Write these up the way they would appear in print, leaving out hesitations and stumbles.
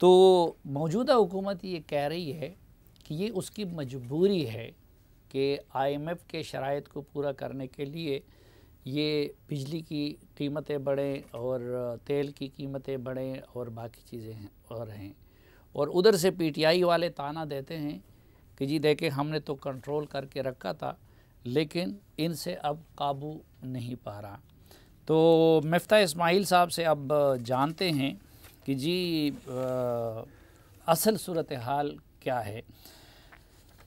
تو موجودہ حکومت یہ کہہ رہی ہے کہ یہ اس کی مجبوری ہے کہ IMF کے شرائط کو پورا کرنے کے لیے یہ بجلی کی قیمتیں بڑھیں اور تیل کی قیمتیں بڑھیں اور باقی چیزیں ہیں اور ادھر سے PTI والے تانا دیتے ہیں کہ جی دیکھیں ہم نے تو کنٹرول کر کے رکھا تھا لیکن ان سے اب قابو نہیں پا رہا۔ تو مفتاح اسماعیل صاحب سے اب جانتے ہیں کہ جی اصل صورتحال کیا ہے۔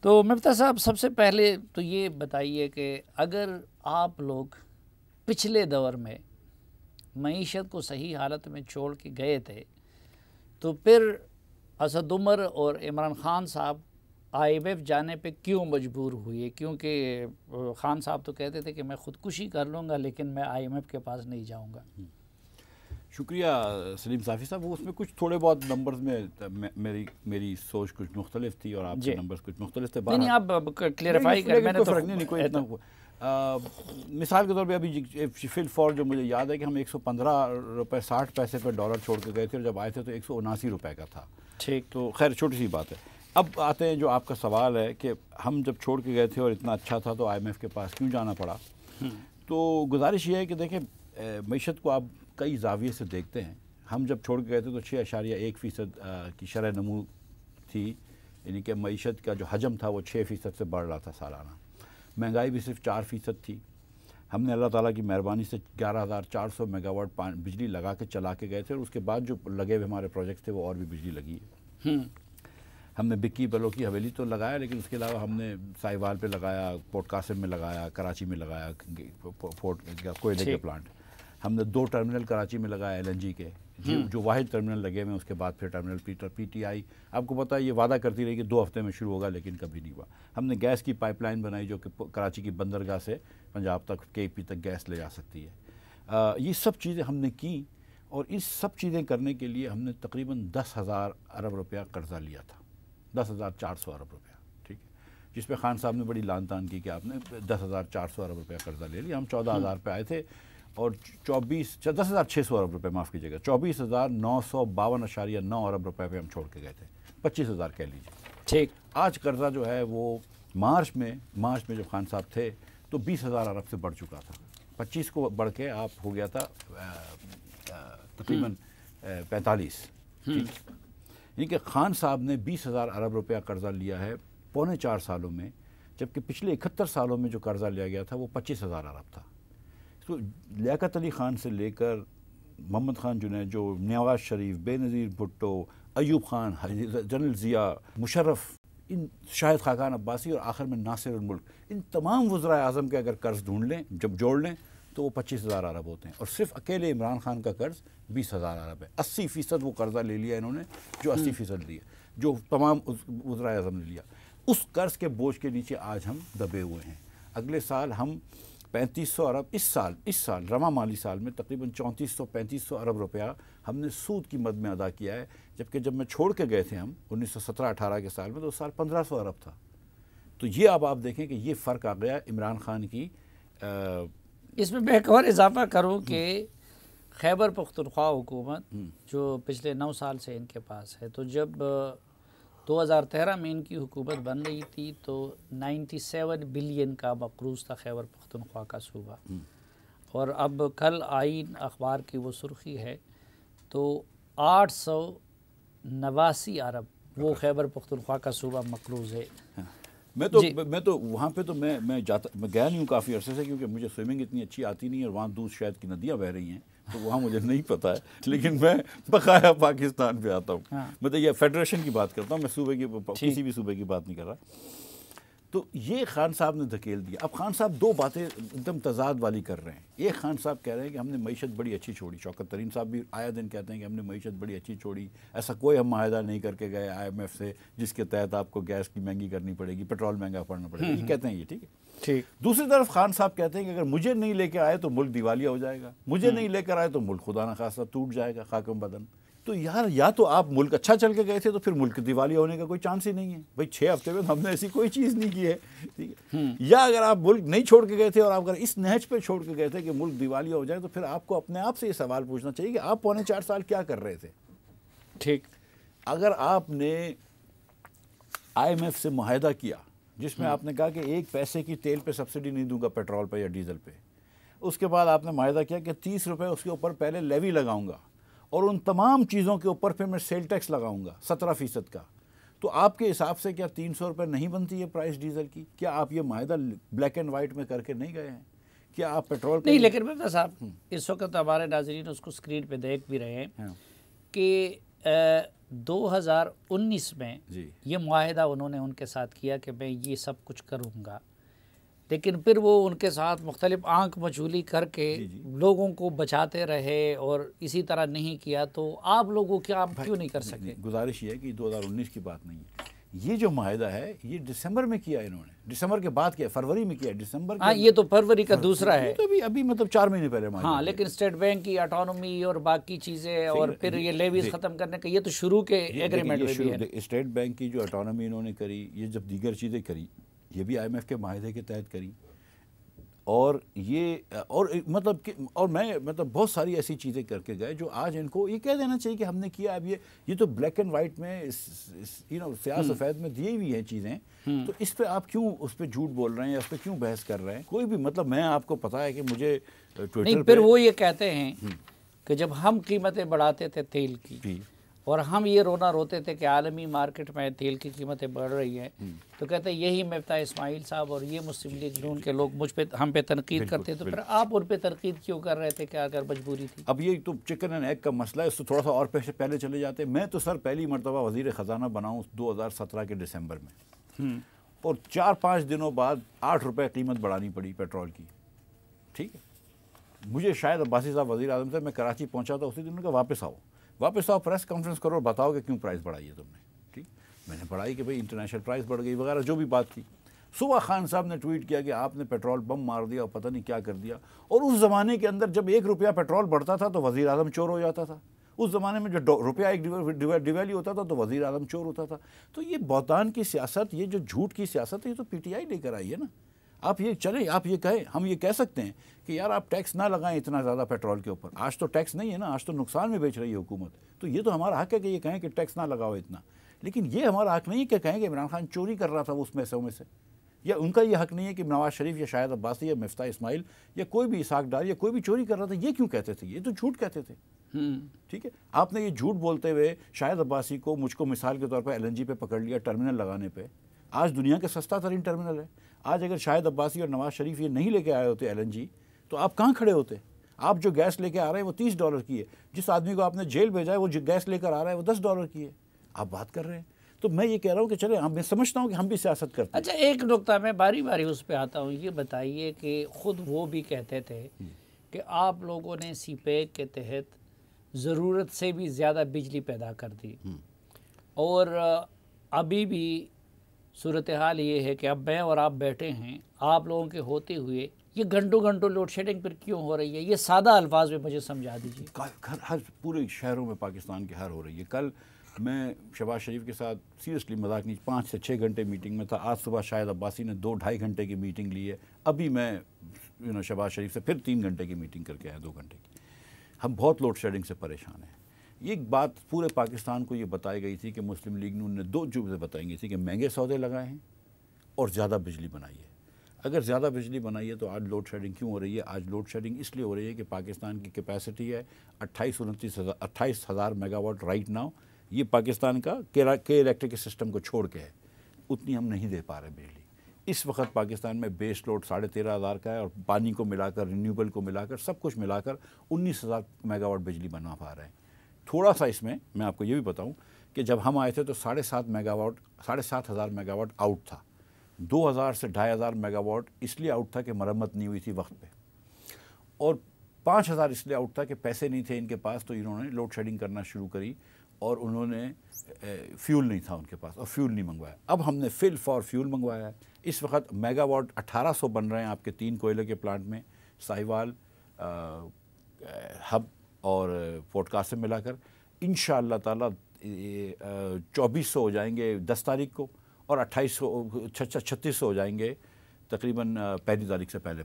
تو مفتاح صاحب سب سے پہلے تو یہ بتائیے کہ اگر آپ لوگ پچھلے دور میں معیشت کو صحیح حالت میں چھوڑ کے گئے تھے تو پھر اسد عمر اور عمران خان صاحب IMF جانے پہ کیوں مجبور ہوئے؟ کیونکہ خان صاحب تو کہتے تھے کہ میں خودکشی کر لوں گا لیکن میں IMF کے پاس نہیں جاؤں گا۔ شکریہ سلیم صافی صاحب، وہ اس میں کچھ تھوڑے بہت نمبرز میں میری سوچ کچھ مختلف تھی اور آپ کے نمبرز کچھ مختلف تھے۔ نہیں آپ کلیئرفائی کر، میں نے تو فرق نہیں کوئی اتنا مثال کے طور پہ ابھی فی الفور جو مجھے یاد ہے کہ ہم 115 روپے 60 پیسے پہ ڈالر چھوڑ کے گئے تھے اور جب آئے تھے تو 179 روپے کا تھا۔ ٹھیک، تو خیر چھوٹی سی بات ہے۔ اب آتے ہیں جو آپ کا سوال ہے کہ ہم جب چھوڑ کے گئے تھے اور اتنا اچھا تھا تو IMF کے پاس کیوں جانا پڑا؟ تو گزارش یہ ہے کہ دیکھیں معیشت کو آپ کئی زاویے سے دیکھتے ہیں۔ ہم جب چھوڑ کے گئے تھے تو 6.1% کی شرح نمو تھی، یعنی کہ معیشت کا جو حجم تھا وہ 6% سے بڑھ رہا تھا سالانہ۔ مہنگائی بھی صرف 4% تھی۔ ہم نے اللہ تعالیٰ کی مہربانی سے 11,400 میگا واٹ بجلی لگا کے چلا کے گئے تھے اور اس کے بعد جو لگے ہوئے ہمارے پروجیکٹس تھے وہ اور بھی بجلی لگی ہے۔ ہم نے بکی بلو کی حویلی تو لگایا لیکن اس کے علاوہ ہم نے سائیوال پہ لگایا، پورٹ قاسم میں لگایا، کراچی میں لگایا کوئلے کے پلانٹ۔ ہم نے 2 ٹرمینل کراچی میں لگایا LNG کے، جو واحد ٹرمینل لگے ہوئے ہیں۔ اس کے بعد پھر ٹرمینل PTI آپ کو پتہ ہے یہ وعدہ کرتی رہی کہ 2 ہفتے میں شروع ہوگا لیکن کبھی نہیں ہوا۔ ہم نے گیس کی پائپ لائن بنائی جو کہ کراچی کی بندرگاہ سے پنجاب تک KP تک گیس لے جا سکتی ہے۔ یہ سب چیزیں ہم نے کی اور اس سب چیزیں کرنے کے لیے ہم نے تقریباً 10,000 ارب روپیہ قرضہ لیا تھا، 10,400 ارب روپیہ، ٹھیک ہے، جس پہ خان صاحب نے بڑی لان تان کی کہ آپ نے 10,400 ارب روپیہ قرضہ لے لیا۔ ہم 14,000 پہ آئے تھے اور 10,600 ارب روپے معاف کیجیے گا، 24,952.9 ارب روپے پہ ہم چھوڑ کے گئے تھے، 25,000 کہہ لیجیے۔ ٹھیک، آج قرضہ جو ہے وہ مارچ میں جب خان صاحب تھے تو 20,000 ارب سے بڑھ چکا تھا، 25 کو بڑھ کے آپ ہو گیا تھا تقریباً 45۔ یعنی کہ خان صاحب نے 20,000 ارب روپیہ قرضہ لیا ہے پونے 4 سالوں میں، جبکہ پچھلے 71 سالوں میں جو قرضہ لیا گیا تھا وہ 25,000 ارب تھا۔ تو لیاقت علی خان سے لے کر محمد خان جنید، جو نواز شریف، بے نظیر بھٹو، ایوب خان، جنرل ضیاء، مشرف، ان شاہد خاقان عباسی اور آخر میں ناصر الملک، ان تمام وزرائے اعظم کے اگر قرض ڈھونڈ لیں، جب جوڑ لیں تو وہ 25,000 ارب ہوتے ہیں، اور صرف اکیلے عمران خان کا قرض 20,000 ارب ہے۔ 80% وہ قرضہ لے لیا انہوں نے، جو 80% لیا، جو تمام وزرائے اعظم نے لیا۔ اس قرض کے بوجھ کے نیچے آج ہم دبے ہوئے ہیں۔ اگلے سال ہم 3500 ارب، اس سال رواں مالی سال میں تقریباً 3400-3500 ارب روپیہ ہم نے سود کی مد میں ادا کیا ہے، جبکہ جب میں چھوڑ کے گئے تھے ہم 1917-18 کے سال میں تو اس سال 1500 ارب تھا۔ تو یہ اب آپ دیکھیں کہ یہ فرق آ گیا عمران خان کی۔ اس میں ایک اور اضافہ کروں کہ خیبر پختونخوا حکومت جو پچھلے 9 سال سے ان کے پاس ہے، تو جب 2013 میں ان کی حکومت بن رہی تھی تو 97 بلین کا مقروض تھا خیبر پختونخوا کا صوبہ، اور اب کل آئین اخبار کی وہ سرخی ہے تو 889 ارب وہ خیبر پختونخوا کا صوبہ مقروض ہے۔ میں تو وہاں پہ تو میں گیا نہیں ہوں کافی عرصے سے، کیونکہ مجھے سوئمنگ اتنی اچھی آتی نہیں اور وہاں دودھ شہد کی ندیاں بہہ رہی ہیں تو وہاں مجھے نہیں پتہ ہے، لیکن میں بقایا پاکستان پہ آتا ہوں۔ مطلب یہ فیڈریشن کی بات کرتا ہوں، میں صوبے کی کسی بھی صوبے کی بات نہیں کر رہا۔ تو یہ خان صاحب نے دھکیل دیا۔ اب خان صاحب 2 باتیں ایک دم تضاد والی کر رہے ہیں۔ ایک خان صاحب کہہ رہے ہیں کہ ہم نے معیشت بڑی اچھی چھوڑی، شوکت ترین صاحب بھی آئے دن کہتے ہیں کہ ہم نے معیشت بڑی اچھی چھوڑی، ایسا کوئی ہم معاہدہ نہیں کر کے گئے IMF سے جس کے تحت آپ کو گیس کی مہنگی کرنی پڑے گی، پیٹرول مہنگا پڑنا پڑے گا، یہ کہتے ہیں یہ، ٹھیک ہے۔ ٹھیک، دوسری طرف خان صاحب کہتے ہیں کہ اگر مجھے نہیں لے کے آئے تو ملک دیوالیہ ہو جائے گا، مجھے نہیں لے کر آئے تو ملک خدا نخواستہ ٹوٹ جائے گا خاکم بدن۔ تو یار یا تو آپ ملک اچھا چل کے گئے تھے تو پھر ملک دیوالیہ ہونے کا کوئی چانس ہی نہیں ہے بھائی، 6 ہفتے میں ہم نے ایسی کوئی چیز نہیں کی ہے، ٹھیک ہے۔ یا اگر آپ ملک نہیں چھوڑ کے گئے تھے اور آپ اگر اس نہج پہ چھوڑ کے گئے تھے کہ ملک دیوالیہ ہو جائے تو پھر آپ کو اپنے آپ سے یہ سوال پوچھنا چاہیے کہ آپ پونے 4 سال کیا کر رہے تھے۔ ٹھیک، اگر آپ نے IMF سے معاہدہ کیا جس میں آپ نے کہا کہ 1 پیسے کی تیل پہ سبسڈی نہیں دوں گا پیٹرول پہ یا ڈیزل پہ، اس کے بعد آپ نے معاہدہ کیا کہ 30 روپے اس کے اوپر پہلے لیوی لگاؤں گا اور ان تمام چیزوں کے اوپر پھر میں سیل ٹیکس لگاؤں گا 17% کا، تو آپ کے حساب سے کیا 300 روپے نہیں بنتی ہے پرائس ڈیزل کی؟ کیا آپ یہ معاہدہ بلیک اینڈ وائٹ میں کر کے نہیں گئے ہیں؟ کیا آپ پیٹرول نہیں، لیکن مفتی صاحب اس وقت ہمارے ناظرین اس کو سکرین پہ دیکھ بھی رہے ہیں کہ 2019 میں یہ معاہدہ انہوں نے ان کے ساتھ کیا کہ میں یہ سب کچھ کروں گا، لیکن پھر وہ ان کے ساتھ مختلف آنکھ مچولی کر کے لوگوں کو بچاتے رہے اور اسی طرح نہیں کیا، تو آپ لوگوں کیا آپ کیوں نہیں کر سکتے؟ گزارش یہ ہے کہ 2019 کی بات نہیں ہے، یہ جو معاہدہ ہے یہ دسمبر میں کیا انہوں نے، دسمبر کے بعد کیا، فروری میں کیا، دسمبر ہاں یہ تو فروری کا دوسرا ہے، تو ابھی مطلب 4 مہینے پہلے معاہدہ، ہاں لیکن اسٹیٹ بینک کی اٹانومی اور باقی چیزیں اور پھر یہ لیویز ختم کرنے کا یہ تو شروع کے ایگریمنٹ میں بھی ہے۔ اسٹیٹ بینک کی جو اٹانومی انہوں نے کری، یہ جب دیگر چیزیں کری یہ بھی IMF کے معاہدے کے تحت کری، اور یہ اور مطلب کہ اور میں مطلب بہت ساری ایسی چیزیں کر کے گئے جو آج ان کو یہ کہہ دینا چاہیے کہ ہم نے کیا، اب یہ تو بلیک اینڈ وائٹ میں سیاہ سفید میں دی ہوئی ہیں چیزیں، تو اس پہ آپ کیوں اس پہ جھوٹ بول رہے ہیں یا اس پہ کیوں بحث کر رہے ہیں؟ کوئی بھی مطلب میں آپ کو پتا ہے کہ مجھے ٹویٹر نہیں، پھر وہ یہ کہتے ہیں کہ جب ہم قیمتیں بڑھاتے تھے تیل کی اور ہم یہ رونا روتے تھے کہ عالمی مارکیٹ میں تیل کی قیمتیں بڑھ رہی ہیں، تو کہتے ہیں یہی مفتاح اسماعیل صاحب اور یہ مسلم لیگ نون کے لوگ مجھ پہ ہم پہ تنقید کرتے، تو پھر آپ ان پہ تنقید کیوں کر رہے تھے؟ کیا اگر مجبوری تھی؟ اب یہ تو چکن اینڈ ایگ کا مسئلہ ہے، اس سے تھوڑا سا اور پہلے چلے جاتے ہیں۔ میں تو سر پہلی مرتبہ وزیر خزانہ بناؤں 2017 کے دسمبر میں، اور 4-5 دنوں بعد 8 روپے قیمت بڑھانی پڑی پیٹرول کی، ٹھیک ہے؟ مجھے شاید عباسی صاحب وزیر اعظم سے، میں کراچی پہنچا تھا اسی دن، کا واپس آؤ پریس کانفرنس کرو اور بتاؤ کہ کیوں پرائز بڑھائی ہے تم نے، ٹھیک؟ میں نے بڑھائی کہ بھئی انٹرنیشنل پرائز بڑھ گئی وغیرہ جو بھی بات تھی۔ صبح خان صاحب نے ٹویٹ کیا کہ آپ نے پیٹرول بم مار دیا اور پتہ نہیں کیا کر دیا، اور اس زمانے کے اندر جب 1 روپیہ پیٹرول بڑھتا تھا تو وزیر اعظم چور ہو جاتا تھا، اس زمانے میں جو روپیہ ایک ڈیویلیو ہوتا تھا تو وزیر اعظم چور ہوتا تھا۔ تو یہ بہتان کی سیاست، یہ جو جھوٹ کی سیاست ہے، یہ تو PTI لے کر آئی ہے نا۔ آپ یہ چلیں، آپ یہ کہیں، ہم یہ کہہ سکتے ہیں کہ یار آپ ٹیکس نہ لگائیں اتنا زیادہ پیٹرول کے اوپر، آج تو ٹیکس نہیں ہے نا، آج تو نقصان میں بیچ رہی ہے حکومت، تو یہ تو ہمارا حق ہے کہ یہ کہیں کہ ٹیکس نہ لگاؤ اتنا، لیکن یہ ہمارا حق نہیں ہے کہ کہیں کہ عمران خان چوری کر رہا تھا اس پیسوں میں سے، یا ان کا یہ حق نہیں ہے کہ نواز شریف یا شاہد عباسی یا مفتاح اسماعیل یا کوئی بھی اسحاق ڈار یا کوئی بھی چوری کر رہا تھا۔ یہ کیوں کہتے تھے؟ یہ تو جھوٹ کہتے تھے، ٹھیک ہے؟ آپ نے یہ جھوٹ بولتے ہوئے شاہد عباسی کو، مجھ کو مثال کے طور پہ LNG پہ پکڑ لیا ٹرمینل لگانے پہ، آج دنیا کا سستا ترین ٹرمینل ہے۔ آج اگر شاہد عباسی اور نواز شریف یہ نہیں لے کے آئے ہوتے LNG، تو آپ کہاں کھڑے ہوتے؟ آپ جو گیس لے کے آ رہے ہیں وہ $30 کی ہے، جس آدمی کو آپ نے جیل بھیجا ہے وہ جو گیس لے کر آ رہا ہے وہ $10 کی ہے، آپ بات کر رہے ہیں۔ تو میں یہ کہہ رہا ہوں کہ چلے، میں سمجھتا ہوں کہ ہم بھی سیاست کرتے ہیں۔ اچھا، ایک نقطہ میں باری باری اس پہ آتا ہوں، یہ بتائیے کہ خود وہ بھی کہتے تھے کہ آپ لوگوں نے CPEC کے تحت ضرورت سے بھی زیادہ بجلی پیدا کر دی، اور ابھی بھی صورتحال یہ ہے کہ اب میں اور آپ بیٹھے ہیں، آپ لوگوں کے ہوتے ہوئے یہ گھنٹوں لوڈ شیڈنگ پر کیوں ہو رہی ہے؟ یہ سادہ الفاظ میں مجھے سمجھا دیجیے۔ ہر پورے شہروں میں پاکستان کے ہر ہو رہی ہے۔ کل میں شہباز شریف کے ساتھ سیریسلی مذاق نہیں 5 سے 6 گھنٹے میٹنگ میں تھا، آج صبح شاہد عباسی نے 2-2.5 گھنٹے کی میٹنگ لی ہے، ابھی میں شہباز شریف سے پھر 3 گھنٹے کی میٹنگ کر کے آیا، 2 گھنٹے کی۔ ہم بہت لوڈ شیڈنگ سے پریشان ہیں۔ یہ بات پورے پاکستان کو یہ بتائی گئی تھی کہ مسلم لیگ نون نے 2 چیزیں بتائی گئی تھی کہ مہنگے سودے لگائے ہیں اور زیادہ بجلی بنائی ہے۔ اگر زیادہ بجلی بنائی ہے تو آج لوڈ شیڈنگ کیوں ہو رہی ہے؟ آج لوڈ شیڈنگ اس لیے ہو رہی ہے کہ پاکستان کی کیپیسٹی ہے 28,000 میگا واٹ رائٹ ناؤ، یہ پاکستان کا کے الیکٹرک سسٹم کو چھوڑ کے ہے، اتنی ہم نہیں دے پا رہے بجلی۔ اس وقت پاکستان میں بیس لوڈ 13,500 کا ہے، اور پانی کو ملا کر، رینیوبل کو ملا کر، سب کچھ ملا کر 19,000 میگا واٹ بجلی بنا پا رہے ہیں۔ تھوڑا سا اس میں آپ کو یہ بھی بتاؤں کہ جب ہم آئے تھے تو 7,500 میگا واٹ آؤٹ تھا، 2,000 سے 2,500 میگا واٹ اس لیے آؤٹ تھا کہ مرمت نہیں ہوئی تھی وقت پہ، اور 5,000 اس لیے آؤٹ تھا کہ پیسے نہیں تھے ان کے پاس، تو انہوں نے لوڈ شیڈنگ کرنا شروع کری، اور انہوں نے فیول نہیں تھا ان کے پاس، اور فیول نہیں منگوایا۔ اب ہم نے فل فار فیول منگوایا ہے۔ اس وقت میگا واٹ 1,800 بن رہے ہیں آپ کے 3 کوئلے کے پلانٹ میں، ساہیوال، ہب اور پورٹ قاسم ملا کر۔ انشاءاللہ تعالیٰ 2,400 ہو جائیں گے 10 تاریخ کو، اور 3600 ہو جائیں گے تقریباً 1 تاریخ سے پہلے۔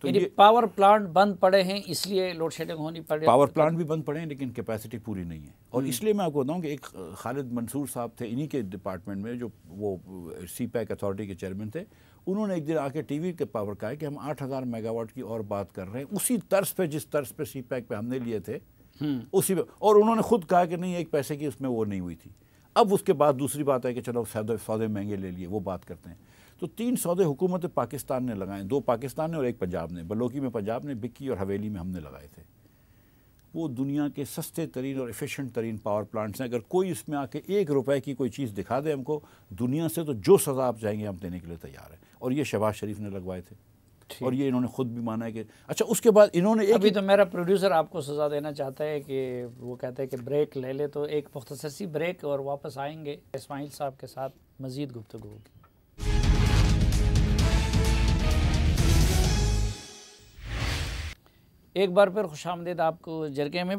یعنی پاور پلانٹ بند پڑے ہیں اس لیے لوڈ شیڈنگ ہونی پڑے. پاور پلانٹ بھی بند پڑے ہیں لیکن کیپیسٹی پوری نہیں ہے. اور اس لیے میں آپ کو بتاؤں کہ ایک خالد منصور صاحب تھے انہی کے ڈپارٹمنٹ میں جو وہ سی پیک اتھارٹی کے چیئرمین تھے, انہوں نے ایک دن آ کے ٹی وی کے پاور کہا کہ ہم 8000 میگا واٹ کی اور بات کر رہے ہیں اسی طرز پہ جس طرز پہ سی پیک پہ ہم نے لیے تھے اسی پہ, اور انہوں نے خود کہا کہ نہیں ایک پیسے کی اس میں وہ نہیں ہوئی تھی. اب اس کے بعد دوسری بات ہے کہ چلو سودے مہنگے لے لیے, وہ بات کرتے ہیں. تو 3 سودے حکومت پاکستان نے لگائے, 2 پاکستان نے اور 1 پنجاب نے. بلوکی میں پنجاب نے, بکی اور حویلی میں ہم نے لگائے تھے. وہ دنیا کے سستے ترین اور ایفیشنٹ ترین پاور پلانٹس ہیں. اگر کوئی اس میں آ کے 1 روپے کی کوئی چیز دکھا دے ہم کو دنیا سے, تو جو سزا آپ چاہیں گے ہم دینے کے لیے تیار ہیں. اور یہ شہباز شریف نے لگوائے تھے اور یہ انہوں نے خود بھی مانا ہے کہ اچھا. اس کے بعد انہوں نے ابھی تو میرا پروڈیوسر آپ کو سزا دینا چاہتا ہے کہ وہ کہتا ہے کہ بریک لے لے, تو ایک مختصر سی بریک اور واپس آئیں گے اسماعیل صاحب کے ساتھ مزید گفتگو ہوگی. ایک بار پھر خوش آمدید آپ کو جرگے میں.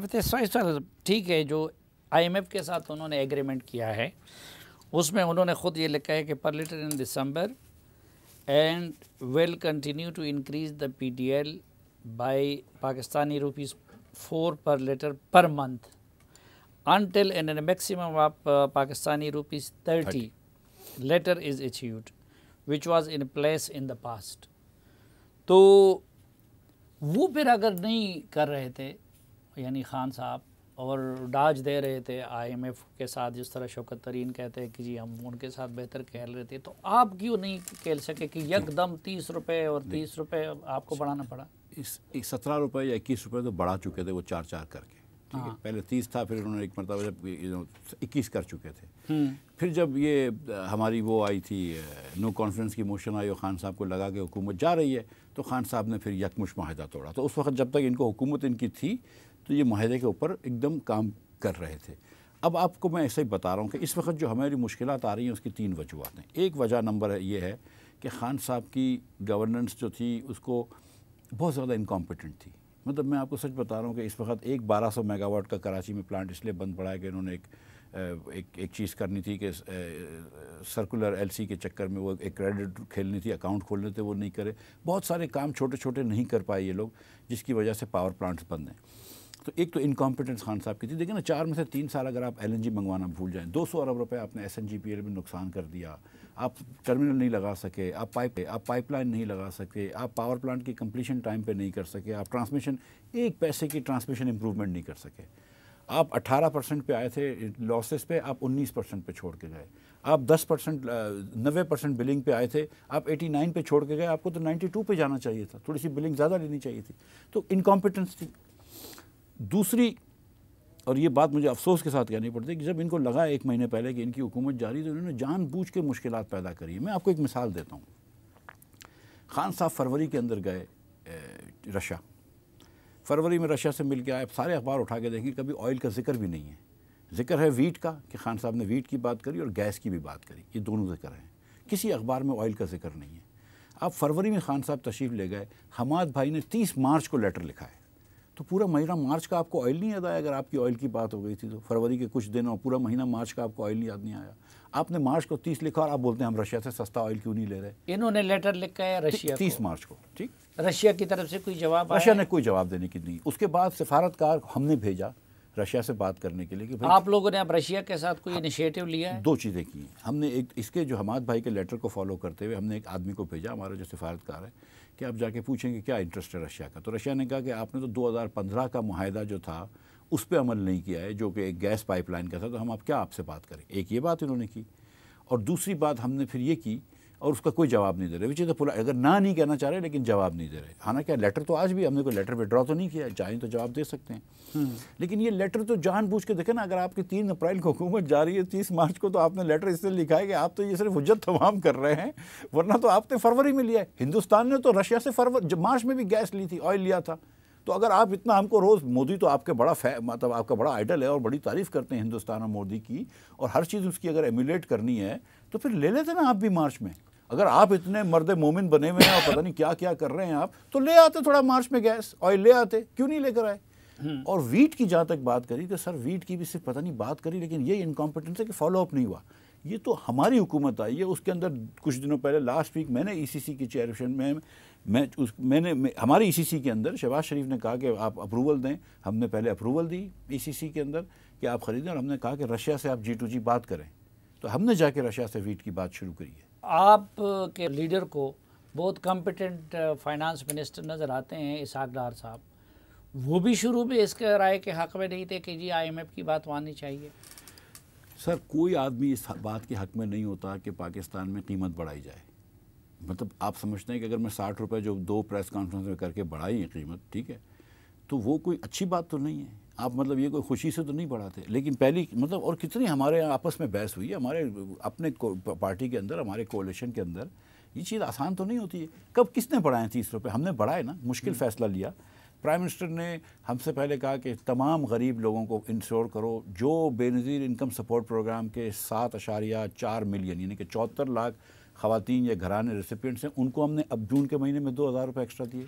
ٹھیک ہے, جو آئی ایم ایف کے ساتھ انہوں نے ایگریمنٹ کیا ہے اس میں انہوں نے خود یہ لکھا ہے کہ per litre in December and will continue to increase the P D L by Pakistani rupees 4 per litre per month until a maximum of Pakistani rupees 30 later is achieved, which was in place in the past. تو وہ پھر اگر نہیں کر رہے تھے یعنی خان صاحب اور ڈاج دے رہے تھے آئی ایم ایف کے ساتھ, جس طرح شوکت ترین کہتے ہیں کہ جی ہم ان کے ساتھ بہتر کھیل رہے تھے, تو آپ کیوں نہیں کھیل سکے کہ یک دم 30 روپے اور 30 روپے آپ کو بڑھانا پڑا؟ 17 روپے یا 21 روپے تو بڑھا چکے تھے وہ 4 کر کے. ٹھیک ہے, پہلے 30 تھا, پھر انہوں نے ایک مرتبہ جب 21 کر چکے تھے. پھر جب یہ ہماری وہ آئی تھی نو کانفیڈنس کی موشن آئی اور خان صاحب کو لگا کہ حکومت جا رہی ہے, تو خان صاحب نے پھر یکمشت معاہدہ توڑا. تو اس وقت جب تک ان کو حکومت ان کی تھی تو یہ معاہدے کے اوپر ایک دم کام کر رہے تھے. اب آپ کو میں ایسے ہی بتا رہا ہوں کہ اس وقت جو ہماری مشکلات آ رہی ہیں اس کی 3 وجوہات ہیں. ایک وجہ نمبر یہ ہے کہ خان صاحب کی گورننس جو تھی اس کو بہت زیادہ انکمپیٹنٹ تھی. مطلب میں آپ کو سچ بتا رہا ہوں کہ اس وقت ایک 1200 میگا واٹ کا کراچی میں پلانٹ اس لیے بند پڑا ہے کہ انہوں نے ایک چیز کرنی تھی کہ سرکولر ایل سی کے چکر میں وہ ایک کریڈٹ کھیلنی تھی, اکاؤنٹ کھولنے تھے, وہ نہیں کرے. بہت سارے کام چھوٹے چھوٹے نہیں کر پائے یہ لوگ, جس کی وجہ سے پاور پلانٹس بند ہیں. تو ایک تو انکمپیٹنس خان صاحب کی تھی. دیکھیں نا, 4 میں سے 3 سال اگر آپ ایل این جی منگوانا بھول جائیں, 200 ارب روپے آپ نے S N G P L میں نقصان کر دیا. آپ ٹرمینل نہیں لگا سکے, آپ پائپ لائن نہیں لگا سکے, آپ پاور پلانٹ کی کمپلیشن ٹائم پہ نہیں کر سکے, آپ ٹرانسمیشن 1 پیسے کی ٹرانسمیشن امپروومنٹ نہیں کر سکے. آپ 18% پہ آئے تھے لاسز پہ, آپ 19% پہ چھوڑ کے گئے. آپ 10% 90% بلنگ پہ آئے تھے, آپ 89 پہ چھوڑ کے گئے. آپ کو تو 92 پہ جانا چاہیے تھا, تھوڑی سی بلنگ زیادہ لینی چاہیے تھی. تو انکمپیٹنس تھی. دوسری, اور یہ بات مجھے افسوس کے ساتھ کہنی پڑتی ہے کہ جب ان کو لگا 1 مہینے پہلے کہ ان کی حکومت جاری, تو انہوں نے جان بوجھ کے مشکلات پیدا کری. میں آپ کو ایک مثال دیتا ہوں. خان صاحب فروری کے اندر گئے رشیا. فروری میں رشیا سے مل کے آئے. سارے اخبار اٹھا کے دیکھیں, کبھی آئل کا ذکر بھی نہیں ہے. ذکر ہے ویٹ کا کہ خان صاحب نے ویٹ کی بات کری اور گیس کی بھی بات کری, یہ دونوں ذکر ہیں. کسی اخبار میں آئل کا ذکر نہیں ہے. آپ فروری میں خان صاحب تشریف لے گئے, حماد بھائی نے 30 مارچ کو لیٹر لکھا ہے. تو پورا مہینہ مارچ کا آپ کو آئل نہیں یاد آیا؟ اگر آپ کی آئل کی بات ہو گئی تھی تو فروری کے کچھ دن اور پورا مہینہ مارچ کا آپ کو آئل یاد نہیں آیا. آپ نے مارچ کو 30 لکھا اور آپ بولتے ہیں ہم رشیا سے سستا آئل کیوں نہیں لے رہے. انہوں نے لیٹر لکھا ہے رشیا 30 مارچ کو. ٹھیک, رشیا کی طرف سے کوئی جواب آیا؟ رشیا نے کوئی جواب دینے کی نہیں. اس کے بعد سفارتکار ہم نے بھیجا رشیا سے بات کرنے کے لیے کہ آپ لوگوں نے اب رشیا کے ساتھ کوئی انیشیٹو لیا ہے؟ 2 چیزیں کی ہیں ہم نے. ایک اس کے جو حماد بھائی کے لیٹر کو فالو کرتے ہوئے ہم نے ایک آدمی کو بھیجا, ہمارا جو سفارتکار ہے, کہ آپ جا کے پوچھیں کہ کیا انٹرسٹ ہے رشیا کا. تو رشیا نے کہا کہ آپ نے تو 2015 کا معاہدہ جو تھا اس پہ عمل نہیں کیا ہے, جو کہ ایک گیس پائپ لائن کا تھا, تو ہم آپ کیا آپ سے بات کریں. ایک یہ بات انہوں نے کی, اور دوسری بات ہم نے پھر یہ کی, اور اس کا کوئی جواب نہیں دے رہے. وچ اگر نہ نہیں کہنا چاہ رہے لیکن جواب نہیں دے رہے. حالانکہ لیٹر تو آج بھی ہم نے کوئی لیٹر وڈرا تو نہیں کیا, چاہیں تو جواب دے سکتے ہیں. لیکن یہ لیٹر تو جان بوجھ کے دیکھیں نا, اگر آپ کی 3 اپریل کو حکومت جاری ہے 30 مارچ کو, تو آپ نے لیٹر اس سے لکھا ہے کہ آپ تو یہ صرف حجت تمام کر رہے ہیں, ورنہ تو آپ نے فروری میں لیا ہے. ہندوستان نے تو رشیا سے مارچ میں بھی گیس لی تھی, آئل لیا تھا. تو اگر آپ اتنا ہم کو روز, مودی تو آپ کے بڑا مطلب آپ کا بڑا آئیڈل ہے اور بڑی تعریف کرتے ہیں ہندوستان اور مودی کی, اور ہر چیز اس کی اگر ایمولیٹ کرنی ہے تو پھر لے لیتے نا آپ بھی مارچ میں. اگر آپ اتنے مرد مومن بنے ہوئے ہیں اور پتہ نہیں کیا کیا کر رہے ہیں آپ, تو لے آتے تھوڑا مارچ میں گیس آئل لے آتے, کیوں نہیں لے کر آئے. اور ویٹ کی جہاں تک بات کری تو سر ویٹ کی بھی صرف پتہ نہیں بات کری, لیکن یہ انکمپیٹنس ہے کہ فالو اپ نہیں ہوا. یہ تو ہماری حکومت آئی ہے، اس کے اندر کچھ دنوں پہلے لاسٹ ویک میں نے ای سی سی کی چیئرپرسن میں نے ہمارے ای سی سی کے اندر شہباز شریف نے کہا کہ آپ اپروول دیں. ہم نے پہلے اپروول دی ای سی سی کے اندر کہ آپ خریدیں، اور ہم نے کہا کہ رشیا سے آپ G2G بات کریں. تو ہم نے جا کے رشیا سے ویٹ کی بات شروع کری ہے. آپ کے لیڈر کو بہت کمپیٹنٹ فائنانس منسٹر نظر آتے ہیں اسحاق ڈار صاحب، وہ بھی شروع میں اس کے رائے کے حق میں نہیں تھے کہ جی IMF کی بات ماننی چاہیے. سر کوئی آدمی اس بات کے حق میں نہیں ہوتا کہ پاکستان میں قیمت بڑھائی جائے. مطلب آپ سمجھتے ہیں کہ اگر میں 60 روپے جو 2 پریس کانفرنس میں کر کے بڑھائی ہے قیمت، ٹھیک ہے، تو وہ کوئی اچھی بات تو نہیں ہے. آپ مطلب یہ کوئی خوشی سے تو نہیں بڑھاتے. لیکن پہلی مطلب اور کتنی ہمارے آپس میں بحث ہوئی ہے، ہمارے اپنے پارٹی کے اندر، ہمارے کولیشن کے اندر. یہ چیز آسان تو نہیں ہوتی ہے. کب کس نے بڑھائے 30 روپے؟ ہم نے بڑھائے نا، مشکل فیصلہ لیا. پرائم منسٹر نے ہم سے پہلے کہا کہ تمام غریب لوگوں کو انشور کرو. جو بے نظیر انکم سپورٹ پروگرام کے 7.4 ملین یعنی کہ 74 لاکھ خواتین یا گھرانے ریسیپینٹس ہیں، ان کو ہم نے اب جون کے مہینے میں 2000 روپے ایکسٹرا دیے.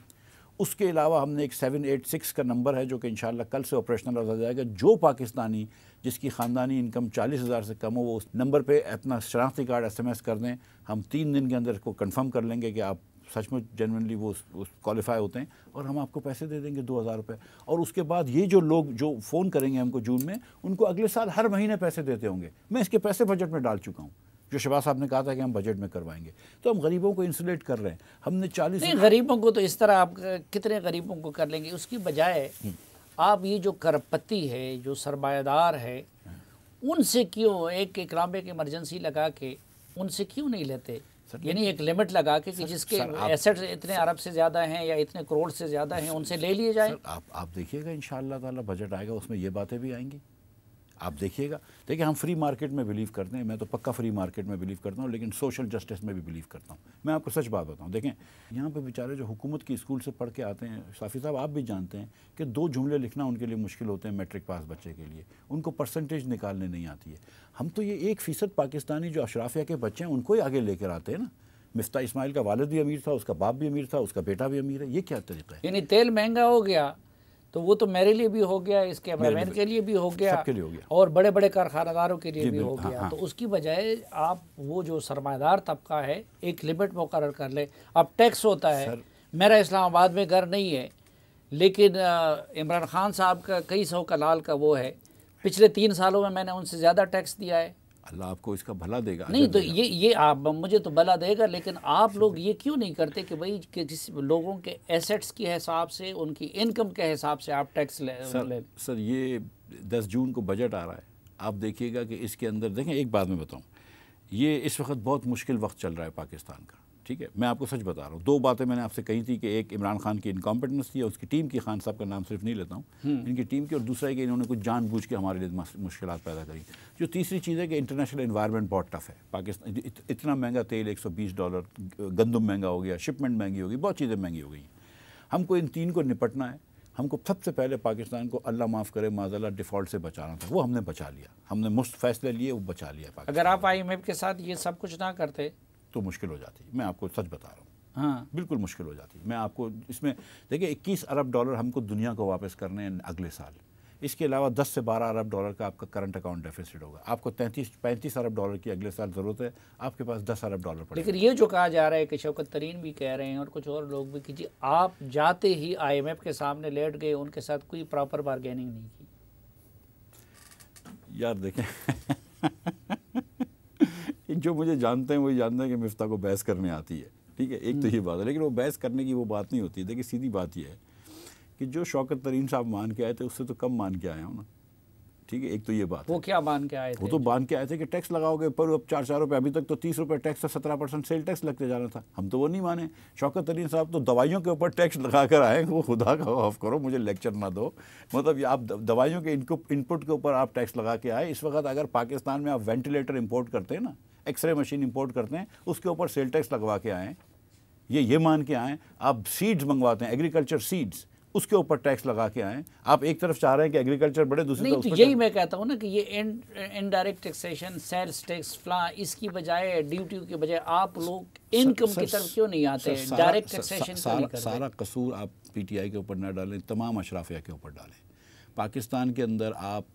اس کے علاوہ ہم نے ایک 786 کا نمبر ہے جو کہ انشاءاللہ کل سے آپریشنل ہو جائے گا. جو پاکستانی جس کی خاندانی انکم 40,000 سے کم ہو، وہ اس نمبر پہ اپنا شناختی کارڈ SMS کر دیں. ہم 3 دن کے اندر کو کنفرم کر لیں گے کہ آپ سچ مچ جنرلی وہ کوالیفائی ہوتے ہیں، اور ہم آپ کو پیسے دے دیں گے 2000 روپے. اور اس کے بعد یہ جو لوگ جو فون کریں گے ہم کو جون میں، ان کو اگلے سال ہر مہینے پیسے دیتے ہوں گے. میں اس کے پیسے بجٹ میں ڈال چکا ہوں، جو شہباز صاحب نے کہا تھا کہ ہم بجٹ میں کروائیں گے. تو ہم غریبوں کو انسولیٹ کر رہے ہیں. ہم نے 40 نہیں، غریبوں کو تو اس طرح آپ کتنے غریبوں کو کر لیں گے؟ اس کی بجائے آپ یہ جو کرپ پتی ہے، جو سرمایہ دار ہے، ان سے کیوں ایک اکنامک ایمرجنسی لگا کے ان سے کیوں نہیں لیتے؟ یعنی ایک لمٹ لگا کے کہ جس کے ایسٹس اتنے ارب سے زیادہ ہیں یا اتنے کروڑ سے زیادہ ہیں، ان سے لے لیے جائیں. آپ دیکھیے گا انشاءاللہ تعالی بجٹ آئے گا، اس میں یہ باتیں بھی آئیں گی. آپ دیکھیے گا. دیکھیں ہم فری مارکیٹ میں بلیو کرتے ہیں، میں تو پکا فری مارکیٹ میں بلیو کرتا ہوں، لیکن سوشل جسٹس میں بھی بلیو کرتا ہوں. میں آپ کو سچ بات بتاؤں، دیکھیں یہاں پہ بیچارے جو حکومت کی اسکول سے پڑھ کے آتے ہیں، صافی صاحب آپ بھی جانتے ہیں کہ 2 جملے لکھنا ان کے لیے مشکل ہوتے ہیں میٹرک پاس بچے کے لیے. ان کو پرسنٹیج نکالنے نہیں آتی ہے. ہم تو یہ 1% پاکستانی جو اشرافیہ کے بچے ہیں ان کو ہی آگے لے کر آتے ہیں نا. مفتاح اسماعیل کا والد بھی امیر تھا، اس کا باپ بھی امیر تھا، اس کا بیٹا بھی امیر ہے. یہ کیا طریقہ ہے؟ یعنی تیل مہنگا ہو گیا تو وہ تو میرے لیے بھی ہو گیا، اس کے بہن کے لیے بھی ہو گیا، سب کے لیے ہو گیا، اور بڑے بڑے کارخانہ داروں کے لیے بھی ہو گیا. تو اس کی بجائے آپ وہ جو سرمایہ دار طبقہ ہے ایک لمٹ مقرر کر لیں. اب ٹیکس ہوتا ہے، میرا اسلام آباد میں گھر نہیں ہے، لیکن عمران خان صاحب کا کئی سو کا لال کا وہ ہے. پچھلے 3 سالوں میں نے ان سے زیادہ ٹیکس دیا ہے. اللہ آپ کو اس کا بھلا دے گا. نہیں تو یہ آپ مجھے تو بھلا دے گا، لیکن آپ لوگ یہ کیوں نہیں کرتے کہ بھائی کہ جس لوگوں کے ایسٹس کے حساب سے، ان کی انکم کے حساب سے آپ ٹیکس لیں. سر یہ 10 جون کو بجٹ آ رہا ہے، آپ دیکھیے گا کہ اس کے اندر دیکھیں ایک بات میں بتاؤں، یہ اس وقت بہت مشکل وقت چل رہا ہے پاکستان کا. ٹھیک ہے، میں آپ کو سچ بتا رہا ہوں. 2 باتیں میں نے آپ سے کہی تھی کہ ایک عمران خان کی انکمپیٹنس تھی، اس کی ٹیم کی، خان صاحب کا نام صرف نہیں لیتا ہوں، ان کی ٹیم کی، اور دوسرا ہے کہ انہوں نے کچھ جان بوجھ کے ہمارے لیے مشکلات پیدا کری. جو تیسری چیز ہے کہ انٹرنیشنل انوائرمنٹ بہت ٹف ہے. پاکستان اتنا مہنگا تیل $120، گندم مہنگا ہو گیا، شپمنٹ مہنگی ہو گئی، بہت چیزیں مہنگی ہو گئی ہیں. ہم کو ان 3 کو نپٹنا ہے. ہم کو سب سے پہلے پاکستان کو اللہ معاف کرے معذاللہ ڈیفالٹ سے بچانا تھا، وہ ہم نے بچا لیا. ہم نے مست فیصلے لیے، وہ بچا لیا. اگر آپ IMF کے ساتھ یہ سب کچھ نہ کرتے تو مشکل ہو جاتی. میں آپ کو سچ بتا رہا ہوں، ہاں بالکل مشکل ہو جاتی. میں آپ کو اس میں دیکھیں $21 ارب ہم کو دنیا کو واپس کرنے ہیں اگلے سال. اس کے علاوہ 10 سے 12 ارب ڈالر کا آپ کا کرنٹ اکاؤنٹ ڈیفیسٹ ہوگا. آپ کو 35 ارب ڈالر کی اگلے سال ضرورت ہے. آپ کے پاس 10 ارب ڈالر پڑے. لیکن یہ جو کہا جا رہا ہے کہ شوکت ترین بھی کہہ رہے ہیں اور کچھ اور لوگ بھی کہ جی آپ جاتے ہی IMF کے سامنے لیٹ گئے، ان کے ساتھ کوئی پراپر بارگیننگ نہیں کی. یار دیکھیں جو مجھے جانتے ہیں وہی جانتے ہیں کہ مفتاح کو بحث کرنے آتی ہے. ٹھیک ہے، ایک تو یہ بات ہے، لیکن وہ بحث کرنے کی وہ بات نہیں ہوتی. دیکھیں سیدھی بات یہ ہے کہ جو شوکت ترین صاحب مان کے آئے تھے اس سے تو کم مان کے آئے ہوں نا. ٹھیک ہے، ایک تو یہ بات. وہ کیا مان کے آئے تھے؟ وہ تو مان کے آئے تھے کہ ٹیکس لگاؤ گے پر اب 4 روپے، ابھی تک تو 30 روپے ٹیکس سے 17% سیل ٹیکس لگتے جانا تھا. ہم تو وہ نہیں مانے. شوکت ترین صاحب تو دوائیوں کے اوپر ٹیکس لگا کر آئے. وہ خدا کا خوف کرو، مجھے لیکچر نہ دو. مطلب آپ دوائیوں کے انپٹ کے اوپر آپ ٹیکس لگا کے آئے. اس وقت اگر پاکستان میں آپ وینٹیلیٹر امپورٹ کرتے ہیں نا، ایکس رے مشین امپورٹ کرتے ہیں، اس کے اوپر سیل ٹیکس لگوا کے آئیں. یہ مان کے آئیں. آپ سیڈز منگواتے ہیں، ایگریکلچر سیڈز، اس کے اوپر ٹیکس لگا کے آئیں. آپ ایک طرف چاہ رہے ہیں کہ ایگریکلچر بڑے، دوسری طرف نہیں. تو یہی میں کہتا ہوں نا کہ یہ انڈائریکٹ ٹیکسیشن، سیلز ٹیکس فلاں، اس کی بجائے ڈیوٹی کے بجائے آپ لوگ انکم کی طرف کیوں نہیں آتے؟ ڈائریکٹ ٹیکسیشن کیوں نہیں کرتے؟ سارا قصور آپ PTI کے اوپر نہ ڈالیں، تمام اشرافیہ کے اوپر ڈالیں. پاکستان کے اندر آپ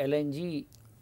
LNG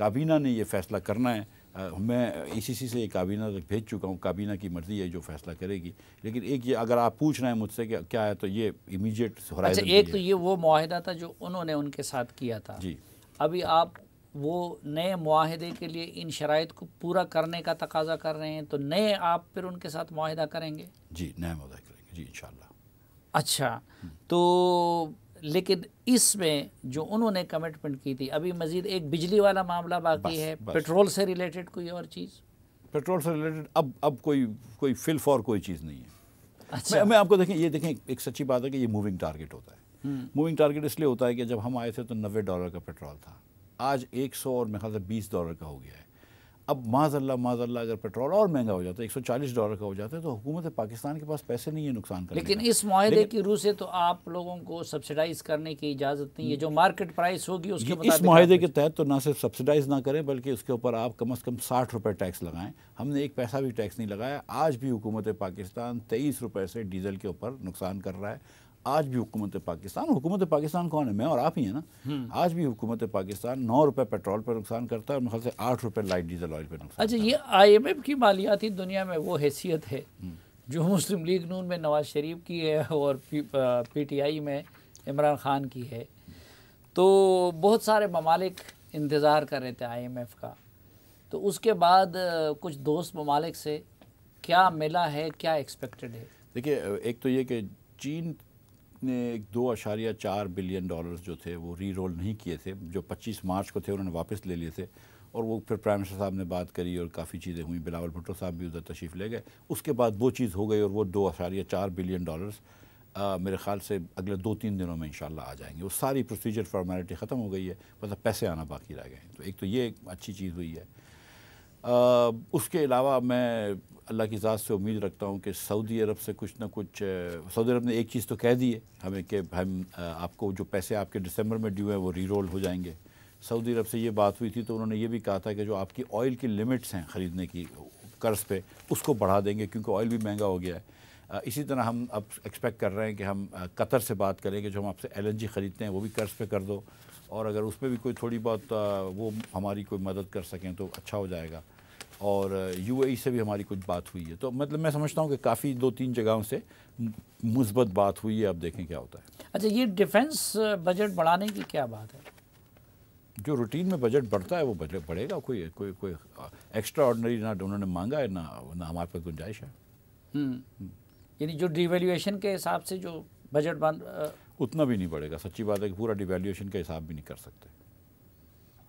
کابینہ نے یہ فیصلہ کرنا ہے. میں ECC سے یہ کابینہ تک بھیج چکا ہوں, کابینہ کی مرضی ہے جو فیصلہ کرے گی. لیکن ایک یہ اگر آپ پوچھ رہے ہیں مجھ سے کہ کیا ہے, تو یہ امیجیٹ ہورائزن. اچھا ایک تو یہ وہ معاہدہ تھا جو انہوں نے ان کے ساتھ کیا تھا. جی. ابھی آپ وہ نئے معاہدے کے لیے ان شرائط کو پورا کرنے کا تقاضا کر رہے ہیں, تو نئے آپ پھر ان کے ساتھ معاہدہ کریں گے؟ جی نئے معاہدہ کریں گے جی انشاءاللہ. اچھا تو لیکن اس میں جو انہوں نے کمٹمنٹ کی تھی, ابھی مزید ایک بجلی والا معاملہ باقی ہے, پیٹرول سے ریلیٹڈ کوئی اور چیز؟ پیٹرول سے ریلیٹڈ اب کوئی فل فور کوئی چیز نہیں ہے. اچھا میں آپ کو دیکھیں, یہ دیکھیں ایک سچی بات ہے کہ یہ موونگ ٹارگٹ ہوتا ہے. موونگ ٹارگٹ اس لیے ہوتا ہے کہ جب ہم آئے تھے تو $90 کا پیٹرول تھا, آج 100 اور میرے خیال سے $20 کا ہو گیا ہے. اب معاذ اللہ اگر پیٹرول اور مہنگا ہو جاتا ہے, $140 کا ہو جاتا ہے, تو حکومت پاکستان کے پاس پیسے نہیں ہے نقصان کرنے. لیکن اس معاہدے کی روح سے تو آپ لوگوں کو سبسیڈائز کرنے کی اجازت نہیں ہے, جو مارکیٹ پرائس ہوگی اس کے مطابق. اس معاہدے کے تحت تو نہ صرف سبسیڈائز نہ کریں بلکہ اس کے اوپر آپ کم از کم $60 ٹیکس لگائیں. ہم نے ایک پیسہ بھی ٹیکس نہیں لگایا. آج بھی حکومت پاکستان $23 سے ڈیزل کے اوپر نقصان کر رہا ہے. آج بھی حکومت پاکستان کون ہے؟ میں اور آپ ہی ہیں نا. آج بھی حکومت پاکستان $9 پیٹرول پر نقصان کرتا ہے اور میرے خیال سے $8 لائٹ ڈیزل آئل پر نقصان. اچھا یہ IMF کی مالیاتی دنیا میں وہ حیثیت ہے جو مسلم لیگ نون میں نواز شریف کی ہے اور PTI میں عمران خان کی ہے. تو بہت سارے ممالک انتظار کر رہے تھے IMF کا, تو اس کے بعد کچھ دوست ممالک سے کیا ملا ہے, کیا ایکسپیکٹڈ ہے؟ دیکھیے ایک تو یہ کہ چین نے $2.4 بلین جو تھے وہ ری رول نہیں کیے تھے, جو 25 مارچ کو تھے انہوں نے واپس لے لیے تھے, اور وہ پھر پرائم منسٹر صاحب نے بات کری اور کافی چیزیں ہوئیں. بلاول بھٹو صاحب بھی ادھر تشریف لے گئے. اس کے بعد وہ چیز ہو گئی اور وہ $2.4 بلین میرے خیال سے اگلے 2-3 دنوں میں انشاءاللہ آ جائیں گے. وہ ساری پروسیجر فارمیلٹی ختم ہو گئی ہے, مطلب پیسے آنا باقی رہ گئے ہیں. تو ایک تو یہ اچھی چیز ہوئی ہے. اس کے علاوہ میں اللہ کی ذات سے امید رکھتا ہوں کہ سعودی عرب سے کچھ نہ کچھ, سعودی عرب نے ایک چیز تو کہہ دی ہے ہمیں کہ ہم آپ کو جو پیسے آپ کے دسمبر میں ڈیو ہیں وہ ری رول ہو جائیں گے. سعودی عرب سے یہ بات ہوئی تھی تو انہوں نے یہ بھی کہا تھا کہ جو آپ کی آئل کی لمٹس ہیں خریدنے کی قرض پہ, اس کو بڑھا دیں گے کیونکہ آئل بھی مہنگا ہو گیا ہے. اسی طرح ہم اب ایکسپیکٹ کر رہے ہیں کہ ہم قطر سے بات کریں کہ جو ہم آپ سے LNG خریدتے ہیں وہ بھی قرض پہ کر دو, اور اگر اس میں بھی کوئی تھوڑی بہت وہ ہماری کوئی مدد کر سکیں تو اچھا ہو جائے گا. اور UAE سے بھی ہماری کچھ بات ہوئی ہے. تو مطلب میں سمجھتا ہوں کہ کافی 2-3 جگہوں سے مثبت بات ہوئی ہے. اب دیکھیں کیا ہوتا ہے. اچھا یہ ڈیفنس بجٹ بڑھانے کی کیا بات ہے؟ جو روٹین میں بجٹ بڑھتا ہے وہ بجٹ بڑھے گا. کوئی ایکسٹرا آرڈنری نہ انہوں نے مانگا ہے نہ ہمارے پاس گنجائش ہے. یعنی جو ڈیویلیویشن کے حساب سے جو بجٹ بند اتنا بھی نہیں بڑھے گا. سچی بات ہے کہ پورا ڈیویلیویشن کا حساب بھی نہیں کر سکتے.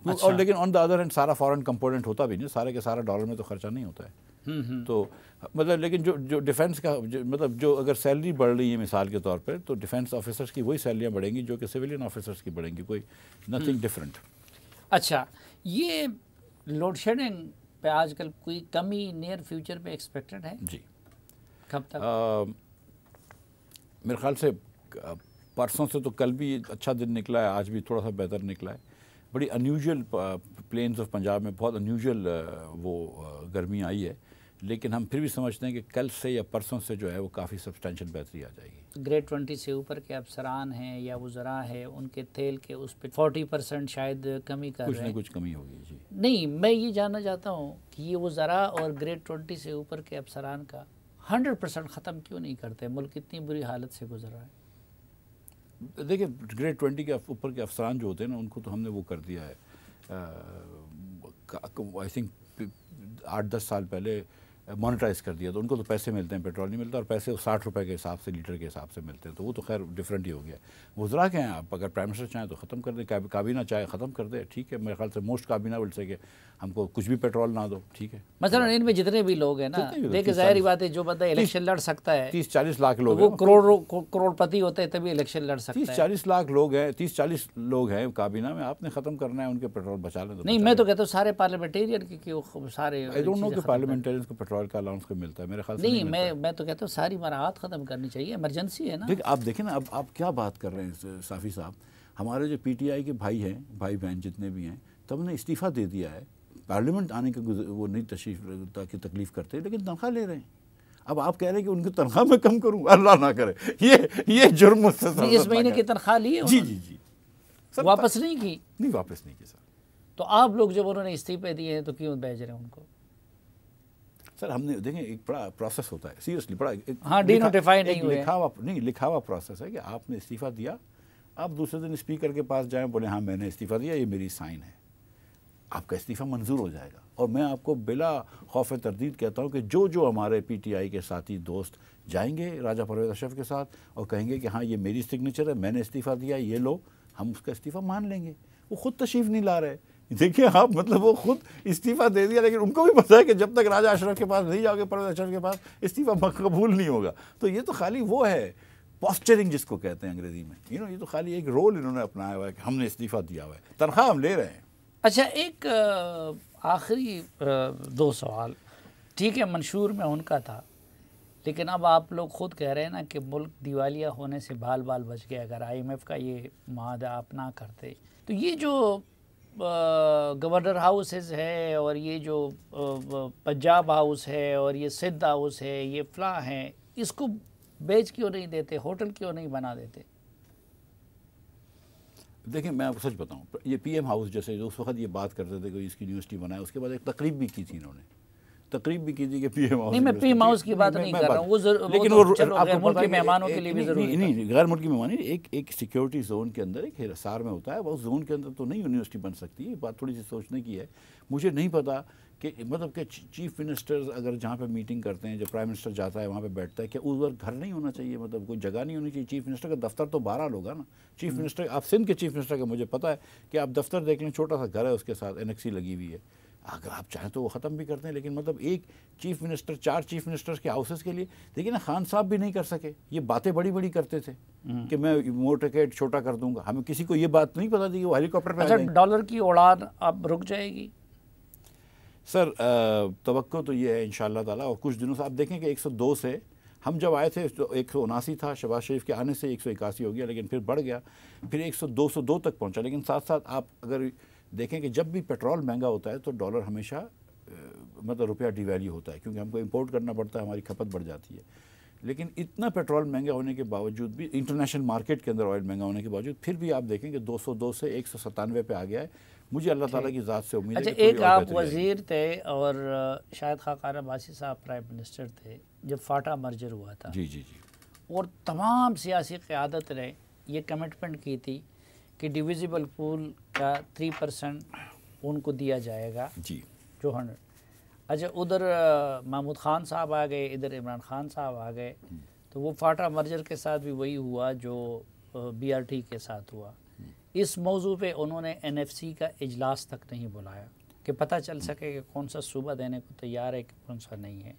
اور لیکن آن دا ادر ہینڈ سارا فارن کمپوننٹ ہوتا بھی نہیں, سارے کے سارا ڈالر میں تو خرچہ نہیں ہوتا ہے. تو مطلب لیکن جو ڈیفنس کا مطلب جو اگر سیلری بڑھ رہی ہے مثال کے طور پر, تو ڈیفنس آفیسرس کی وہی سیلریاں بڑھیں گی جو کہ سویلین آفیسرس کی بڑھیں گی. کوئی نتھنگ ڈفرینٹ. اچھا یہ لوڈ شیڈنگ پہ آج کل کوئی کمی نیئر فیوچر پہ ایکسپیکٹڈ ہے؟ جی. کب تک؟ میرے خیال سے پرسوں سے تو کل بھی اچھا دن نکلا ہے, آج بھی تھوڑا سا بہتر نکلا ہے. بڑی انیوژل پلینز آف پنجاب میں بہت انیوژل وہ گرمی آئی ہے, لیکن ہم پھر بھی سمجھتے ہیں کہ کل سے یا پرسوں سے جو ہے وہ کافی سبسٹینشل بہتری آ جائے گی. گریڈ 20 سے اوپر کے افسران ہیں یا وزراء ہیں, ان کے تیل کے اس پہ 40% شاید کمی کر رہے ہیں. کچھ نہ کچھ کمی ہوگی. جی نہیں, میں یہ جاننا چاہتا ہوں کہ یہ وزراء اور گریڈ 20 سے اوپر کے افسران کا 100% ختم کیوں نہیں کرتے؟ ملک اتنی بری حالت سے گزر رہا ہے. دیکھیں گریڈ 20 کے اوپر کے افسران جو ہوتے ہیں نا, ان کو تو ہم نے وہ کر دیا ہے. آئی تھنک 8-10 سال پہلے مانیٹائز کر دیا, تو ان کو تو پیسے ملتے ہیں, پیٹرول نہیں ملتا, اور پیسے $60 کے حساب سے لیٹر کے حساب سے ملتے ہیں. تو وہ تو خیر ڈفرینٹ ہی ہو گیا. وزراء کے ہیں, آپ اگر پرائم منسٹر چاہیں تو ختم کر دیں, کابینہ چاہے ختم کر دے, ٹھیک ہے. میرے خیال سے موسٹ کابینہ ول سے کہ ہم کو کچھ بھی پیٹرول نہ دو, ٹھیک ہے. مثلا ان میں جتنے بھی لوگ ہیں نا, دیکھیں ظاہری بات ہے جو بندہ الیکشن لڑ سکتا ہے 30-40 لاکھ لوگ, وہ کروڑ پتی ہوتے ہیں تبھی الیکشن لڑ سکتا ہے. 30-40 لاکھ لوگ ہیں, 30-40 لوگ ہیں کابینہ میں, آپ نے ختم کرنا ہے ان کے پیٹرول بچا لیں. نہیں, میں تو کہتا ہوں سارے پارلیمنٹیرین کے سارے آئی ڈونٹ نو کہ پارلیمنٹیرینز کو پیٹرول کا الاؤنس کو ملتا ہے. میرے خیال سے نہیں, میں تو کہتا ہوں ساری مراعات ختم کرنی چاہیے, ایمرجنسی ہے نا. آپ دیکھیں نا, اب آپ کیا بات کر رہے ہیں صافی صاحب. ہمارے جو PTI کے بھائی ہیں, بھائی بہن جتنے بھی ہیں, تب نے استعفیٰ دے دیا ہے. پارلیمنٹ آنے کا وہ نہیں تشریف کی تکلیف کرتے, لیکن تنخواہ لے رہے ہیں. اب آپ کہہ رہے ہیں کہ ان کی تنخواہ میں کم کروں, اللہ نہ کرے, یہ جرم اس مہینے کی تنخواہ لی ہے جی. واپس نہیں کی؟ نہیں, واپس نہیں کی سر. تو آپ لوگ جب انہوں نے استعفے دیے ہیں تو کیوں بھیج رہے ہیں ان کو؟ سر ہم نے دیکھیں ایک بڑا پروسیس ہوتا ہے، سیریسلی بڑا ہاں ڈی نوٹیفائی نہیں ہوئے، لکھا ہوا پروسیس ہے کہ آپ نے استعفیٰ دیا، آپ دوسرے دن اسپیکر کے پاس جائیں، بولیں ہاں میں نے استعفیٰ دیا، یہ میری سائن ہے، آپ کا استعفیٰ منظور ہو جائے گا۔ اور میں آپ کو بلا خوف تردید کہتا ہوں کہ جو ہمارے پی ٹی آئی کے ساتھی دوست جائیں گے راجہ پرویز اشرف کے ساتھ اور کہیں گے کہ ہاں یہ میری سگنیچر ہے، میں نے استعفیٰ دیا، یہ لو، ہم اس کا استعفیٰ مان لیں گے۔ وہ خود تشریف نہیں لا رہے، دیکھیں آپ، مطلب وہ خود استعفیٰ دے دیا، لیکن ان کو بھی پتہ ہے کہ جب تک راجہ اشرف کے پاس نہیں جاؤ گے، پرویز اشرف کے پاس، استعفیٰ قبول نہیں ہوگا۔ تو یہ تو خالی وہ ہے پوسچرنگ جس کو کہتے ہیں انگریزی میں، یہ تو خالی ایک رول انہوں نے اپنایا ہوا ہے کہ ہم نے استعفیٰ دیا ہوا ہے، تنخواہ ہم لے رہے ہیں۔ اچھا ایک آخری 2 سوال، ٹھیک ہے منشور میں ان کا تھا، لیکن اب آپ لوگ خود کہہ رہے ہیں نا کہ ملک دیوالیہ ہونے سے بال بچ گیا اگر آئی ایم ایف کا یہ معاہدہ آپ نہ کرتے۔ تو یہ جو گورنر ہاؤسز ہے اور یہ جو پنجاب ہاؤس ہے اور یہ سندھ ہاؤس ہے، یہ فلاں ہیں، اس کو بیچ کیوں نہیں دیتے، ہوٹل کیوں نہیں بنا دیتے؟ دیکھیں میں آپ کو سچ بتاؤں، یہ پی ایم ہاؤس جیسے جو اس وقت یہ بات کرتے تھے کہ اس کی یونیورسٹی بنائے، اس کے بعد ایک تقریب بھی کی تھی انہوں نے، تقریب بھی کی تھی کہ پی ایم ہاؤس، نہیں میں پی ایم ہاؤس کی بات نہیں کر رہا ہوں، لیکن وہ غیر ملکی مہمانوں کے لیے بھی ضروری ہے۔ نہیں غیر ملکی مہمان ایک سیکیورٹی زون کے اندر ایک حصار میں ہوتا ہے، وہ زون کے اندر تو نہیں یونیورسٹی بن سکتی، یہ بات تھوڑی سی سوچنے کی ہے۔ مجھے نہیں پتا کہ مطلب کہ چیف منسٹرز اگر جہاں پہ میٹنگ کرتے ہیں، جب پرائم منسٹر جاتا ہے وہاں پہ بیٹھتا ہے، کہ اس وقت گھر نہیں ہونا چاہیے، مطلب کوئی جگہ نہیں ہونی چاہیے؟ چیف منسٹر کا دفتر تو بہرحال ہوگا نا۔ چیف منسٹر، آپ سندھ کے چیف منسٹر کا مجھے پتہ ہے کہ آپ دفتر دیکھ لیں، چھوٹا سا گھر ہے، اس کے ساتھ انیکسی لگی ہوئی ہے، اگر آپ چاہیں تو وہ ختم بھی کرتے ہیں، لیکن مطلب ایک چیف منسٹر 4 چیف منسٹرز کے ہاؤسز کے لیے، لیکن خان صاحب بھی نہیں کر سکے، یہ باتیں بڑی بڑی کرتے تھے کہ میں موٹرکیٹ چھوٹا کر دوں گا، ہمیں کسی کو یہ بات نہیں پتا تھی کہ وہ ہیلی کاپٹر پہ آ جائیں گے۔ ڈالر کی اڑان اب رک جائے گی؟ سر توقع تو یہ ہے انشاءاللہ تعالیٰ، اور کچھ دنوں سے آپ دیکھیں کہ 102 سے ہم جب آئے تھے تو 179 تھا، شہباز شریف کے آنے سے 181 ہو گیا، لیکن پھر بڑھ گیا، پھر 102 تک پہنچا۔ لیکن ساتھ ساتھ آپ اگر دیکھیں کہ جب بھی پیٹرول مہنگا ہوتا ہے تو ڈالر ہمیشہ مطلب روپیہ ڈی ویلیو ہوتا ہے، کیونکہ ہم کو امپورٹ کرنا پڑتا ہے، ہماری کھپت بڑھ جاتی ہے۔ لیکن اتنا پیٹرول مہنگا ہونے کے باوجود بھی، انٹرنیشنل مارکیٹ کے اندر آئل مہنگا ہونے کے باوجود، پھر بھی آپ دیکھیں کہ 202 سے 197 پہ آ گیا ہے۔ مجھے اللہ تعالیٰ کی ذات سے امید ہے کہ ایک آپ وزیر تھے اور شاید خاقان عباسی صاحب پرائم منسٹر تھے جب فاٹا مرجر ہوا تھا، جی جی جی، اور تمام سیاسی قیادت نے یہ کمٹمنٹ کی تھی کہ ڈیویزیبل پول کا 3% ان کو دیا جائے گا، جی جو 100۔ اچھا ادھر محمود خان صاحب آ گئے، ادھر عمران خان صاحب آ گئے، تو وہ فاٹا مرجر کے ساتھ بھی وہی ہوا جو بی آر ٹی کے ساتھ ہوا۔ اس موضوع پہ انہوں نے این ایف سی کا اجلاس تک نہیں بلایا کہ پتہ چل سکے کہ کون سا صوبہ دینے کو تیار ہے کہ کون سا نہیں ہے۔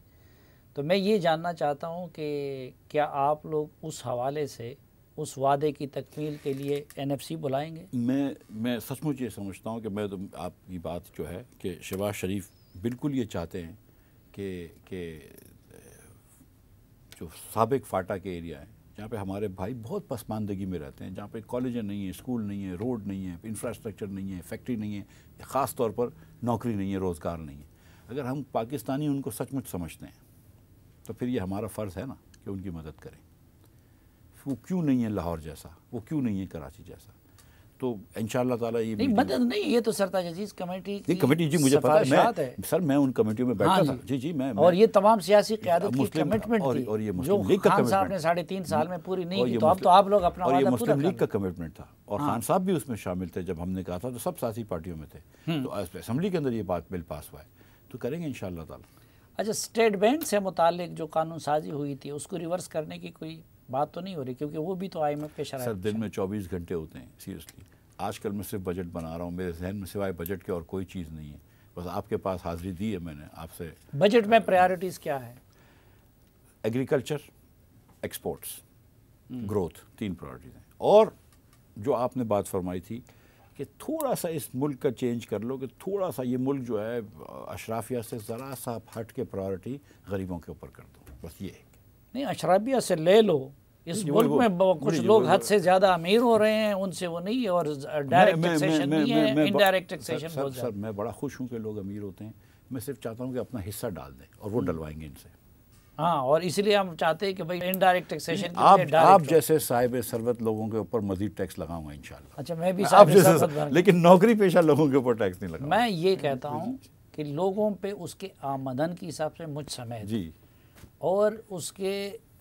تو میں یہ جاننا چاہتا ہوں کہ کیا آپ لوگ اس حوالے سے اس وعدے کی تکمیل کے لیے این ایف سی بلائیں گے؟ میں سچ مچ یہ سمجھتا ہوں کہ میں تو آپ کی بات جو ہے کہ شہباز شریف بالکل یہ چاہتے ہیں کہ جو سابق فاٹا کے ایریا ہیں جہاں پہ ہمارے بھائی بہت پسماندگی میں رہتے ہیں، جہاں پہ کالجیں نہیں ہیں، اسکول نہیں ہے، روڈ نہیں ہے، انفراسٹرکچر نہیں ہے، فیکٹری نہیں ہے، خاص طور پر نوکری نہیں ہے، روزگار نہیں ہے، اگر ہم پاکستانی ان کو سچ مچ سمجھتے ہیں تو پھر یہ ہمارا فرض ہے نا کہ ان کی مدد کریں۔ وہ کیوں نہیں ہے لاہور جیسا، وہ کیوں نہیں ہے کراچی جیسا؟ تو انشاءاللہ تعالیٰ یہ نہیں مدد نہیں، یہ تو سرتاج عزیز کمیٹی کی کمیٹی، جی مجھے پتا ہے، سر میں ان کمیٹیوں میں بیٹھا تھا، جی میں، اور یہ تمام سیاسی قیادت کی کمٹمنٹ تھی، اور یہ جو مسلم لیگ کا خان صاحب نے 3.5 سال میں پوری نہیں کی، تو اب تو آپ لوگ اپنا وعدہ پورا کر، اور یہ مسلم لیگ کا کمٹمنٹ تھا، اور خان صاحب بھی اس میں شامل تھے۔ جب ہم نے کہا تھا تو سب سیاسی پارٹیوں میں تھے، تو اسمبلی کے اندر یہ بات بل پاس ہوا ہے، تو کریں گے انشاءاللہ تعالیٰ۔ اچھا اسٹیٹ بینک سے متعلق جو قانون سازی ہوئی تھی اس کو ریورس کرنے کی کوئی بات تو نہیں ہو رہی؟ کیونکہ وہ بھی تو آئی ایم ایف کے شرائط۔ سر دن میں 24 گھنٹے ہوتے ہیں، سیریسلی آج کل میں صرف بجٹ بنا رہا ہوں، میرے ذہن میں سوائے بجٹ کے اور کوئی چیز نہیں ہے، بس آپ کے پاس حاضری دی ہے میں نے آپ سے۔ بجٹ میں پریارٹیز کیا ہے؟ ایگریکلچر، ایکسپورٹس، گروتھ، 3 پرائرٹیز ہیں، اور جو آپ نے بات فرمائی تھی کہ تھوڑا سا اس ملک کا چینج کر لو، کہ تھوڑا سا یہ ملک جو ہے اشرافیہ سے ذرا سا ہٹ کے پرائرٹی غریبوں کے اوپر کر دو، بس یہ ہے۔ نہیں اشرافیہ سے لے لو، اس ملک میں کچھ لوگ حد سے زیادہ امیر ہو رہے ہیں، ان سے وہ نہیں ہے، اور ڈائریکٹ ٹیکسیشن نہیں ہے، انڈائریکٹ ٹیکسیشن بہت زیادہ۔ سر میں بڑا خوش ہوں کہ لوگ امیر ہوتے ہیں، میں صرف چاہتا ہوں کہ اپنا حصہ ڈال دیں، اور وہ ڈلوائیں گے ان سے۔ ہاں، اور اس لیے ہم چاہتے ہیں کہ بھائی انڈائریکٹ ٹیکسیشن آپ جیسے صاحب ثروت لوگوں کے اوپر مزید ٹیکس لگاؤں گا انشاءاللہ. اچھا میں بھی صاحب ثروت بن، لیکن نوکری پیشہ لوگوں کے اوپر ٹیکس نہیں لگاؤں. میں یہ کہتا ہوں کہ لوگوں پہ اس کے آمدن کے حساب سے مجھ سمیت جی اور اس کے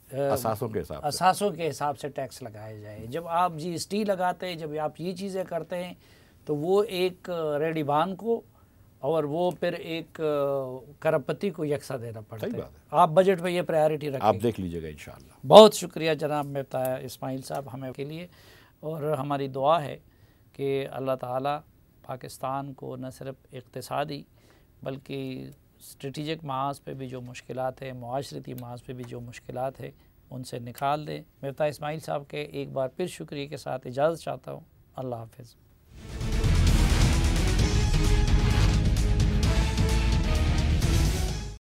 اثاثوں کے حساب سے ٹیکس لگایا جائے. جب آپ جی ایس ٹی لگاتے ہیں، جب آپ یہ چیزیں کرتے ہیں تو وہ ایک ریڈی بان کو اور وہ پھر ایک کرپتی کو یکساں دینا پڑتا ہے. آپ بجٹ میں یہ پرائیورٹی رکھیں، آپ دیکھ لیجئے گا انشاءاللہ. بہت شکریہ جناب مفتاح اسماعیل صاحب ہمیں کے لیے، اور ہماری دعا ہے کہ اللہ تعالیٰ پاکستان کو نہ صرف اقتصادی بلکہ اسٹریٹجک محاذ پہ بھی جو مشکلات ہیں، معاشرتی محاذ پہ بھی جو مشکلات ہیں، ان سے نکال دیں. مفتاح اسماعیل صاحب کے ایک بار پھر شکریہ کے ساتھ اجازت چاہتا ہوں. اللہ حافظ.